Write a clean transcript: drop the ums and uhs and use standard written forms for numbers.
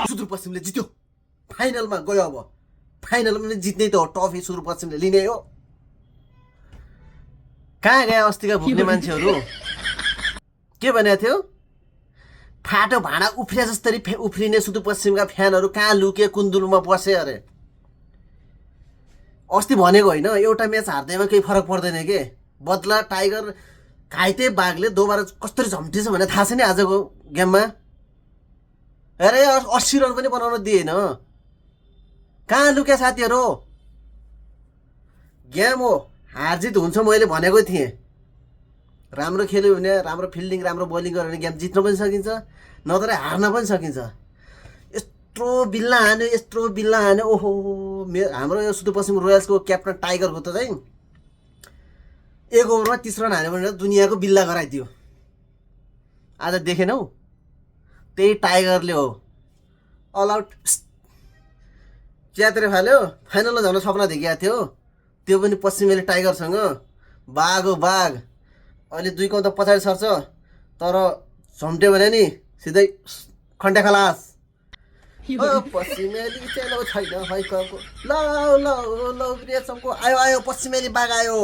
सुदूरपश्चिमले जित्यो फाइनलमा गयो अब फाइनलमा पनि जित्ने त हो ट्रफी सुदूरपश्चिमले लिने हो कहाँ गए अस्तिका भुक्ने मान्छेहरू के भनेको थियो फाटो भाँडा उफ्रे जस्तरी उफ्रिने सुदूरपश्चिमका फ्यानहरू कहाँ लुके कुन्दुलमा बसे अरे अस्ति भनेको होइन एउटा म्याच हार्दैमा केही फरक पर्दैन के बदला टाइगर घाइते बाघले दोबारा कसरी झम्टिन्छ भने थाहा छ नि आजको गेममा अरे 80 रन पनि बनाउन दिएन कहाँ लुक्या साथीहरू गेम हो हारजित हुन्छ मैले भनेको थिएँ राम्रो खेल्यो भने राम्रो फिल्डिङ राम्रो बोलिङ गर्यो भने गेम जित्न पनि सकिन्छ नत्र हार्न पनि सकिन्छ यत्रो बिल्ला हान्यो ओहो हाम्रो यो सुदूरपश्चिम रोयल्सको क्याप्टन टाइगरको त चाहिँ 1 ओभरमा 30 रन हान्यो भने दुनियाँको बिल्ला गराइदियो आज देखेनौ त्यही टाइगरले हो अल आउट च्यात्रे फाल्यो फाइनलमा जान सपना देखेको थियो त्यो पनि पश्चिमेली टाइगरसँग बाघ हो बाघ अहिले 2 कौँ त पछाडि सर्छ तर झम्ट्यो भने नि सिधै खन्टे खलास पश्चिमेली चेलो छैन हैकको ल रेशमको आयो पश्चिमेली बाघ आयो